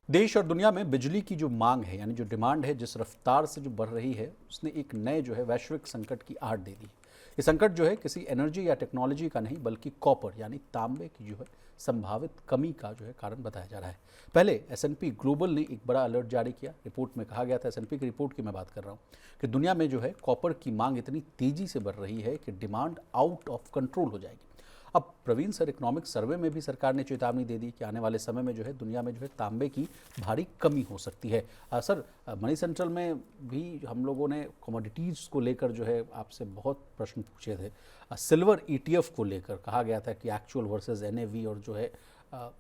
देश और दुनिया में बिजली की जो मांग है यानी जो डिमांड है जिस रफ्तार से जो बढ़ रही है उसने एक नए जो है वैश्विक संकट की आहट दे दी। ये संकट जो है किसी एनर्जी या टेक्नोलॉजी का नहीं बल्कि कॉपर यानी तांबे की जो है संभावित कमी का जो है कारण बताया जा रहा है। पहले एसएनपी ग्लोबल ने एक बड़ा अलर्ट जारी किया। रिपोर्ट में कहा गया था, एसएनपी की रिपोर्ट की मैं बात कर रहा हूँ, कि दुनिया में जो है कॉपर की मांग इतनी तेजी से बढ़ रही है कि डिमांड आउट ऑफ कंट्रोल हो जाएगी। अब प्रवीण सर, इकोनॉमिक सर्वे में भी सरकार ने चेतावनी दे दी कि आने वाले समय में जो है दुनिया में जो है तांबे की भारी कमी हो सकती है। सर, मनी सेंट्रल में भी हम लोगों ने कमोडिटीज़ को लेकर जो है आपसे बहुत प्रश्न पूछे थे। सिल्वर ईटीएफ को लेकर कहा गया था कि एक्चुअल वर्सेस एनएवी और जो है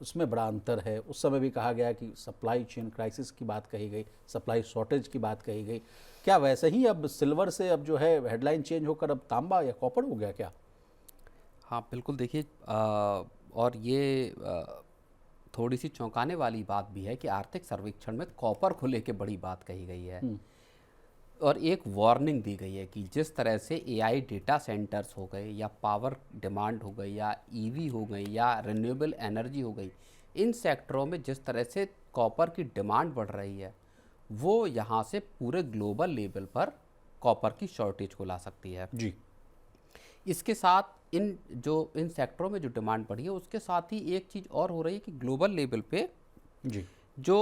उसमें बड़ा अंतर है। उस समय भी कहा गया कि सप्लाई चेन क्राइसिस की बात कही गई, सप्लाई शॉर्टेज की बात कही गई। क्या वैसे ही अब सिल्वर से अब जो है हेडलाइन चेंज होकर अब तांबा या कॉपर हो गया क्या? हाँ बिल्कुल, देखिए और ये थोड़ी सी चौंकाने वाली बात भी है कि आर्थिक सर्वेक्षण में कॉपर को लेके बड़ी बात कही गई है और एक वार्निंग दी गई है कि जिस तरह से एआई डेटा सेंटर्स हो गए या पावर डिमांड हो गई या ईवी हो गई या रिन्यूएबल एनर्जी हो गई, इन सेक्टरों में जिस तरह से कॉपर की डिमांड बढ़ रही है वो यहाँ से पूरे ग्लोबल लेवल पर कॉपर की शॉर्टेज को ला सकती है जी। इसके साथ इन सेक्टरों में जो डिमांड बढ़ी है उसके साथ ही एक चीज़ और हो रही है कि ग्लोबल लेवल पे जी। जो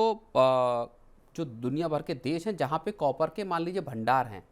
जो दुनिया भर के देश हैं जहाँ पे कॉपर के मान लीजिए भंडार हैं,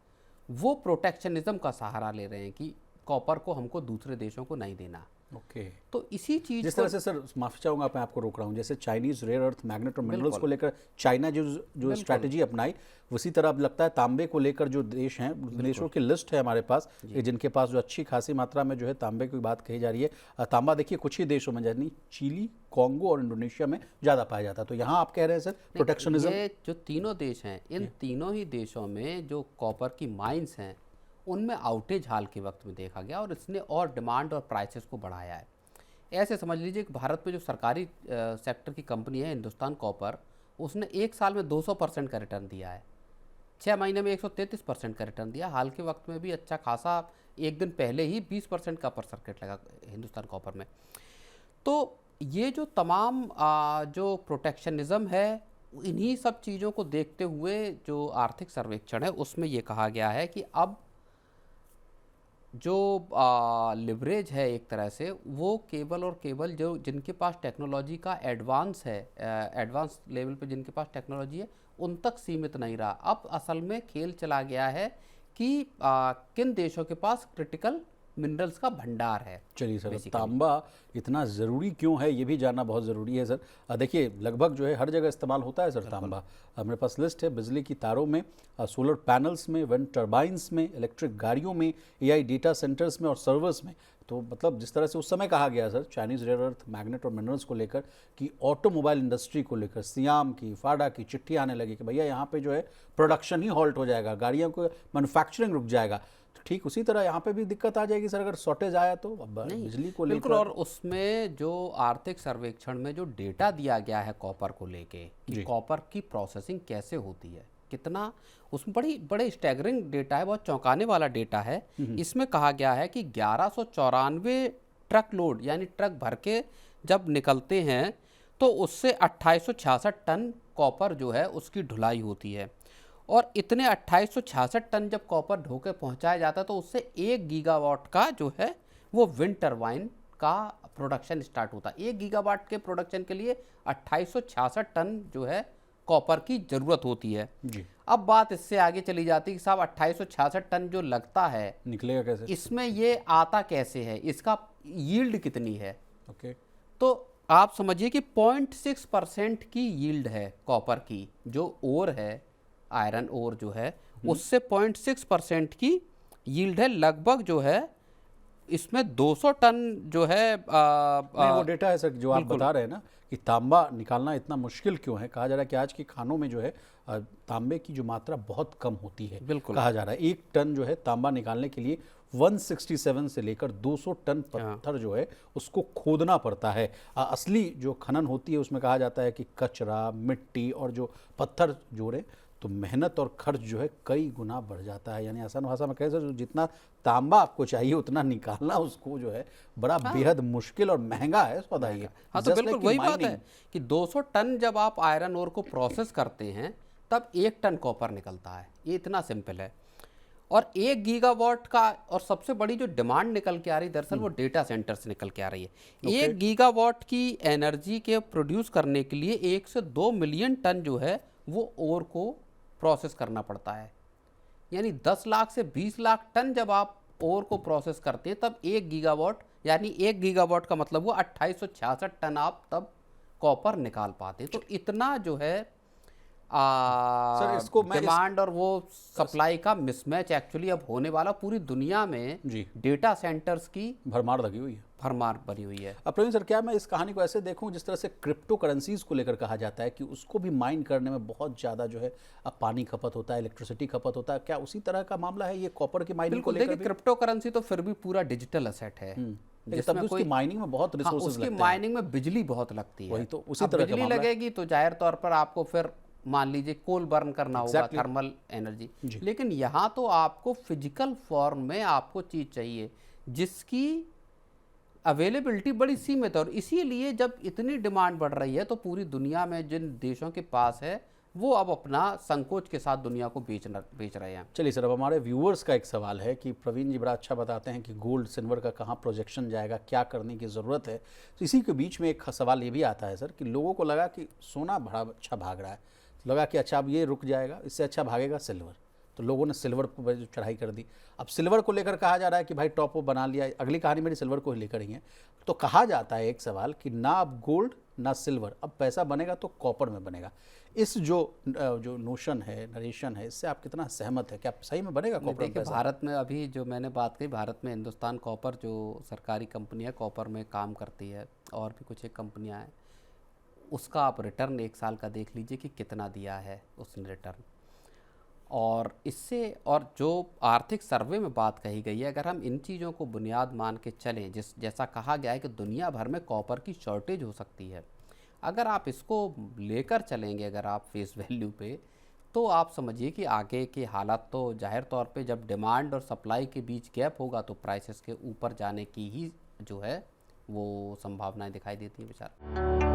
वो प्रोटेक्शनिज्म का सहारा ले रहे हैं कि कॉपर को हमको दूसरे देशों को नहीं देना। ओके। तो इसी चीज़ जिस को तरह से सर, माफी चाहूंगा मैं आपको रोक रहा हूँ, जैसे चाइनीज रेयर अर्थ मैग्नेट और मिनरल्स को बिल्कुल लेकर चाइना जो स्ट्रैटेजी अपनाई, उसी तरह अब लगता है तांबे को लेकर जो देश हैं, देशों की लिस्ट है हमारे पास कि जिनके पास जो अच्छी खासी मात्रा में जो है तांबे की बात कही जा रही है। तांबा देखिए कुछ ही देशों में यानी चिली, कॉन्गो और इंडोनेशिया में ज़्यादा पाया जाता है। तो यहाँ आप कह रहे हैं सर प्रोटेक्शनिज्म। ये जो तीनों देश हैं, इन तीनों ही देशों में जो कॉपर की माइंस हैं उनमें आउटेज हाल के वक्त में देखा गया और इसने और डिमांड और प्राइसेस को बढ़ाया है। ऐसे समझ लीजिए कि भारत में जो सरकारी सेक्टर की कंपनी है हिंदुस्तान कॉपर, उसने एक साल में 200% का रिटर्न दिया है, 6 महीने में 133% का रिटर्न दिया। हाल के वक्त में भी अच्छा खासा, एक दिन पहले ही 20% का अपर सर्किट लगा हिंदुस्तान कॉपर में। तो ये जो तमाम जो प्रोटेक्शनिज्म है, इन्हीं सब चीज़ों को देखते हुए जो आर्थिक सर्वेक्षण है उसमें ये कहा गया है कि अब जो लिवरेज है एक तरह से, वो केवल और केवल जो जिनके पास टेक्नोलॉजी का एडवांस है, एडवांस लेवल पे जिनके पास टेक्नोलॉजी है उन तक सीमित नहीं रहा। अब असल में खेल चला गया है कि किन देशों के पास क्रिटिकल मिनरल्स का भंडार है। चलिए सर, तांबा इतना ज़रूरी क्यों है ये भी जानना बहुत ज़रूरी है सर। देखिए लगभग जो है हर जगह इस्तेमाल होता है सर तांबा। मेरे पास लिस्ट है, बिजली की तारों में, सोलर पैनल्स में, विंड टर्बाइंस में, इलेक्ट्रिक गाड़ियों में, एआई डेटा सेंटर्स में और सर्वर्स में। तो मतलब जिस तरह से उस समय कहा गया sir Chinese rare earth magnet और मिनरल्स को लेकर कि ऑटोमोबाइल इंडस्ट्री को लेकर सियाम की, फाडा की चिट्ठी आने लगी कि भैया यहाँ पे जो है प्रोडक्शन ही हॉल्ट हो जाएगा, गाड़ियों को मैन्युफैक्चरिंग रुक जाएगा। ठीक उसी तरह यहाँ पे भी दिक्कत आ जाएगी सर अगर शॉर्टेज आया तो बिजली को लेकर। और उसमें जो आर्थिक सर्वेक्षण में जो डेटा दिया गया है कॉपर को लेके कि कॉपर की प्रोसेसिंग कैसे होती है, कितना, उसमें बड़े स्टैगरिंग डेटा है, बहुत चौंकाने वाला डेटा है। इसमें कहा गया है कि 1194 ट्रक लोड यानी ट्रक भर के जब निकलते हैं तो उससे 2866 टन कॉपर जो है उसकी ढुलाई होती है और इतने 2866 टन जब कॉपर ढोके पहुंचाया जाता है तो उससे 1 गीगावाट का जो है वो विंड टरबाइन का प्रोडक्शन स्टार्ट होता है। 1 गीगावाट के प्रोडक्शन के लिए 2866 टन जो है कॉपर की ज़रूरत होती है जी। अब बात इससे आगे चली जाती है कि साहब 2866 टन जो लगता है निकलेगा कैसे, इसमें ये आता कैसे है, इसका यील्ड कितनी है। ओके। तो आप समझिए कि 0.6% की यील्ड है कॉपर की, जो ओर है, आयरन ओर जो है उससे 0.6% की यील्ड है। लगभग जो है इसमें 200 टन जो है नहीं, वो डेटा है सर जो आप बता रहे हैं ना कि तांबा निकालना इतना मुश्किल क्यों है। कहा जा रहा है कि आज के खानों में जो है तांबे की जो मात्रा बहुत कम होती है। बिल्कुल कहा जा रहा है 1 टन जो है तांबा निकालने के लिए 167 से लेकर 200 टन पत्थर जो है उसको खोदना पड़ता है। असली जो खनन होती है उसमें कहा जाता है कि कचरा, मिट्टी और जो पत्थर जोड़े तो मेहनत और खर्च जो है कई गुना बढ़ जाता है। यानी आसान भाषा में कहें सर, जितना तांबा आपको चाहिए उतना निकालना उसको जो है बड़ा बेहद मुश्किल और महंगा है सौदा ये। हाँ, तो बिल्कुल वही बात है कि 200 टन जब आप आयरन ओर को प्रोसेस करते हैं तब 1 टन कॉपर निकलता है। ये इतना सिंपल है। और 1 गीगावाट का, और सबसे बड़ी जो डिमांड निकल के आ रही दरअसल वो डेटा सेंटर से निकल के आ रही है। 1 गीगावाट की एनर्जी के प्रोड्यूस करने के लिए 1 से 2 मिलियन टन जो है वो ओर को प्रोसेस करना पड़ता है। यानी 10 लाख से 20 लाख टन जब आप ओर को प्रोसेस करते हैं तब 1 गीगावाट, यानी 1 गीगावाट का मतलब हुआ 2866 टन आप तब कॉपर निकाल पाते हैं। तो इतना जो है सर इसको मैं डिमांड और वो सप्लाई का मिसमैच एक्चुअली अब होने वाला। पूरी दुनिया में जी डेटा सेंटर्स की भरमार लगी हुई है, भरमार भरी हुई है। अब प्रवीण सर, क्या मैं इस कहानी को ऐसे देखूं जिस तरह से क्रिप्टो करेंसीज को लेकर कहा जाता है कि उसको भी माइन करने में बहुत ज़्यादा जो है अब पानी खपत होता है, इलेक्ट्रिसिटी खपत होता है, क्या उसी तरह का मामला है ये कॉपर की माइनिंग को बिल्कुल, लेकर? देखिए क्रिप्टो करेंसी तो फिर भी पूरा डिजिटल असेट है, तब भी उसकी माइनिंग में बहुत रिसोर्सेज उसकी लगते हैं। माइनिंग में बिजली बहुत लगती है। वही तो उसी अब तरह का बिजली मामला है। लगेगी तो जाहिर तौर पर आपको फिर मान लीजिए कोल बर्न करना होगा, Exactly. Thermal energy. लेकिन यहाँ तो आपको फिजिकल फॉर्म में आपको चीज़ चाहिए जिसकी अवेलेबिलिटी बड़ी सीमित है। और इसीलिए जब इतनी डिमांड बढ़ रही है तो पूरी दुनिया में जिन देशों के पास है वो अब अपना संकोच के साथ दुनिया को बेच रहे हैं। चलिए सर, अब हमारे व्यूअर्स का एक सवाल है कि प्रवीण जी बड़ा अच्छा बताते हैं कि गोल्ड सिल्वर का कहाँ प्रोजेक्शन जाएगा, क्या करने की ज़रूरत है। तो इसी के बीच में एक सवाल ये भी आता है सर कि लोगों को लगा कि सोना बड़ा अच्छा भाग रहा है, तो लगा कि अच्छा अब ये रुक जाएगा, इससे अच्छा भागेगा सिल्वर, तो लोगों ने सिल्वर पर चढ़ाई कर दी। अब सिल्वर को लेकर कहा जा रहा है कि भाई टॉप बना लिया। अगली कहानी मेरी सिल्वर को ही लेकर ही है। तो कहा जाता है एक सवाल कि ना अब गोल्ड ना सिल्वर, अब पैसा बनेगा तो कॉपर में बनेगा। इस जो नोशन है, नरेशन है, इससे आप कितना सहमत है? क्या सही में बनेगा कॉपर में पैसा? भारत में अभी जो मैंने बात कही, भारत में हिंदुस्तान कॉपर जो सरकारी कंपनी है कॉपर में काम करती है, और भी कुछ एक कंपनियां हैं, उसका आप रिटर्न 1 साल का देख लीजिए कि कितना दिया है उसने रिटर्न। और इससे, और जो आर्थिक सर्वे में बात कही गई है, अगर हम इन चीज़ों को बुनियाद मान के चलें, जैसा कहा गया है कि दुनिया भर में कॉपर की शॉर्टेज हो सकती है, अगर आप इसको लेकर चलेंगे अगर आप फेस वैल्यू पे, तो आप समझिए कि आगे के हालात तो जाहिर तौर पे जब डिमांड और सप्लाई के बीच गैप होगा तो प्राइसेस के ऊपर जाने की ही जो है वो संभावनाएं दिखाई देती है बेचारा।